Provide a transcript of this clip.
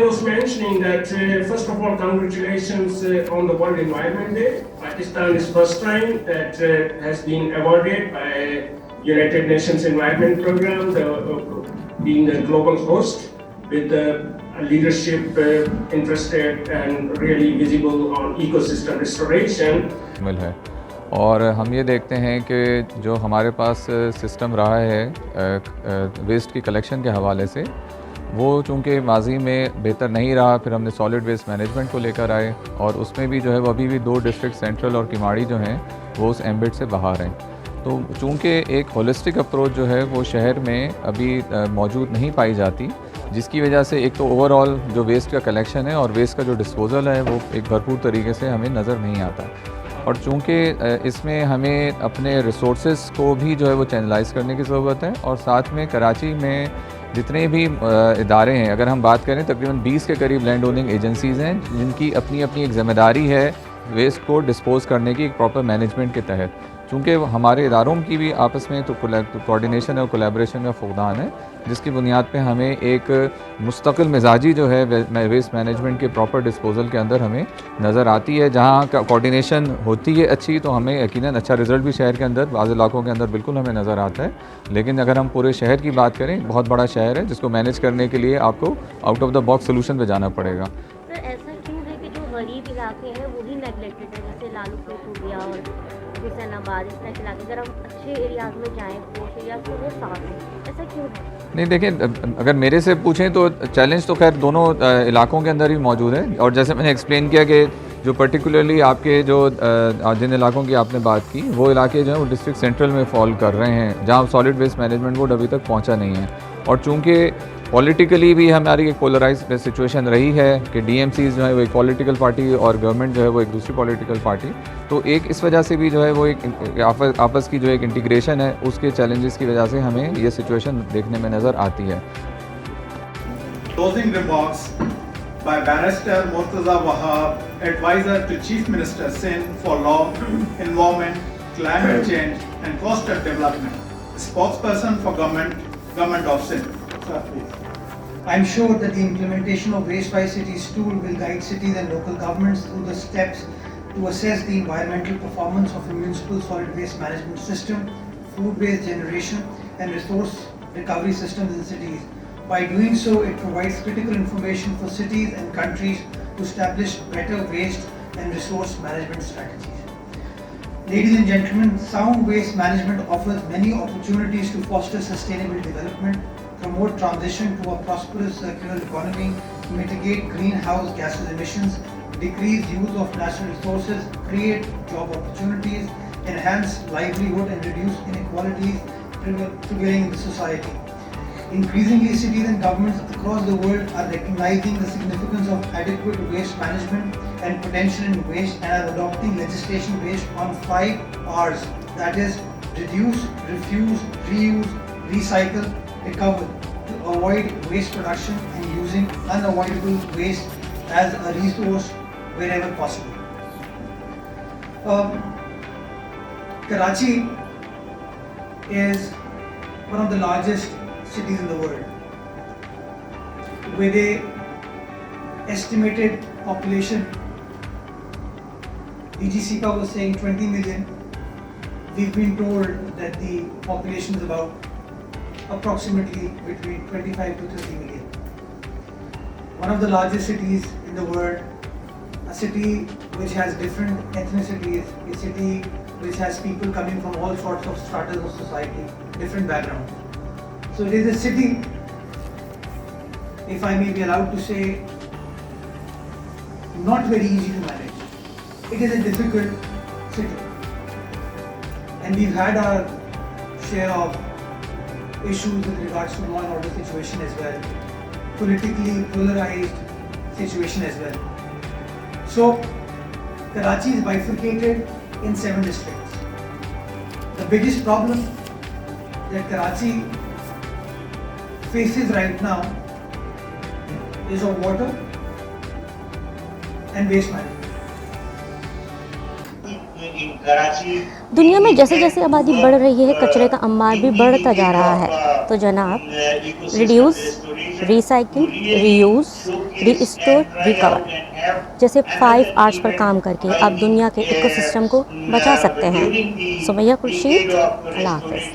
was mentioning that, first of all, congratulations on the World Environment Day. Pakistan is first time that has been awarded by United Nations Environment Program, being the global host with the leadership interested and really visible on ecosystem restoration. मिल है और हम ये देखते हैं कि जो हमारे पास system रहा है वेस्ट की कलेक्शन के हवाले से, वो चूँकि माजी में बेहतर नहीं रहा, फिर हमने सॉलिड वेस्ट मैनेजमेंट को लेकर आए और उसमें भी जो है वो अभी भी 2 डिस्ट्रिक्ट सेंट्रल और किमाड़ी जो हैं वो उस एम्बिट से बाहर हैं। तो चूँकि एक होलिस्टिक अप्रोच जो है वो शहर में अभी मौजूद नहीं पाई जाती, जिसकी वजह से एक तो ओवरऑल जो वेस्ट का कलेक्शन है और वेस्ट का जो डिस्पोज़ल है वो एक भरपूर तरीके से हमें नज़र नहीं आता। और चूँकि इसमें हमें अपने रिसोर्सेज को भी जो है वो चैनलाइज़ करने की ज़रूरत है और साथ में कराची में जितने भी इदारे हैं, अगर हम बात करें तकरीबन 20 के करीब लैंड ओनिंग एजेंसीज़ हैं जिनकी अपनी अपनी एक ज़िम्मेदारी है वेस्ट को डिस्पोज़ करने की एक प्रॉपर मैनेजमेंट के तहत। चूँकि हमारे इदारों की भी आपस में तो कोऑर्डिनेशन और कोलैबोरेशन का फुक़दान है, जिसकी बुनियाद पे हमें एक मुस्तकिल मिजाजी जो है वेस्ट मैनेजमेंट के प्रॉपर डिस्पोज़ल के अंदर हमें नज़र आती है। जहाँ का कोऑर्डिनेशन होती है अच्छी, तो हमें यकीनन अच्छा रिज़ल्ट भी शहर के अंदर बाज़ इलाकों के अंदर बिल्कुल हमें नज़र आता है। लेकिन अगर हम पूरे शहर की बात करें, बहुत बड़ा शहर है जिसको मैनेज करने के लिए आपको out of the box solution पे जाना पड़ेगा। सर, ऐसा क्यों है कि जो गरीब इलाके हैं वही नेगलेक्टेड है, जैसे लालूकोट हो गया और हुसैनाबाद, इस तरह के इलाके? अगर हम अच्छे एरियाज़ में जाएँ, पोश एरियाज, तो वो साफ है, ऐसा क्यों है? नहीं देखें, अगर मेरे से पूछें तो चैलेंज तो खैर दोनों इलाकों के अंदर ही मौजूद है। और जैसे मैंने एक्सप्लेन किया कि जो पर्टिकुलरली आपके जो जिन इलाकों की आपने बात की, वो इलाके जो हैं वो डिस्ट्रिक्ट सेंट्रल में फॉल कर रहे हैं, जहाँ सॉलिड वेस्ट मैनेजमेंट बोर्ड अभी तक पहुँचा नहीं है। और चूँकि पॉलिटिकली भी हमारी एक पोलराइज्ड सिचुएशन रही है कि डीएमसीज जो है वो एक पॉलिटिकल पार्टी और गवर्नमेंट जो है वो एक दूसरी पॉलिटिकल पार्टी, तो एक इस वजह से भी जो है वो एक आपस की जो एक इंटीग्रेशन है उसके चैलेंजेस की वजह से हमें ये सिचुएशन देखने में नज़र आती है। Closing remarks by Barrister Murtaza Wahab, Advisor to Chief Minister Sindh for Law, Environment, Climate Change and Coastal Development, spokesperson for Government of Sindh. Sir, please. I'm sure that the implementation of Waste Wise Cities tool will guide cities and local governments through the steps to assess the environmental performance of a municipal solid waste management system, food waste generation and resource recovery systems in cities. By doing so, it provides critical information for cities and countries to establish better waste and resource management strategies. Ladies and gentlemen, sound waste management offers many opportunities to foster sustainable development, promote transition to a prosperous circular economy, mitigate greenhouse gases emissions, decrease use of natural resources, create job opportunities, enhance livelihood and reduce inequalities prevailing in the society. Increasingly, cities and governments across the world are recognizing the significance of adequate waste management and potential in waste and are adopting legislation based on 5 R's, that is, reduce, refuse, reuse, recycle, recover, to avoid waste production and using unavoidable waste as a resource wherever possible. Karachi is one of the largest cities in the world, with a estimated population. DGCPA was saying 20 million. We've been told that the population is about approximately between 25 to 30 million. One of the largest cities in the world, a city which has different ethnicities, a city which has people coming from all sorts of stratas of society, different backgrounds. So it is a city, if I may be allowed to say, not very easy to manage. It is a difficult city. And we've had our share of issues with regards to law and order situation as well, politically polarized situation as well. So, Karachi is bifurcated in 7 districts. The biggest problem that Karachi faces right now is of water and waste management. दुनिया में जैसे जैसे आबादी बढ़ रही है, कचरे का अंबार भी बढ़ता जा रहा है। तो जनाब, reduce, recycle, reuse, restore, recover जैसे 5 आर्ट्स पर काम करके आप दुनिया के इकोसिस्टम को बचा सकते हैं। सुमैया खुर्शीद, अल्लाह हाफ़िज़।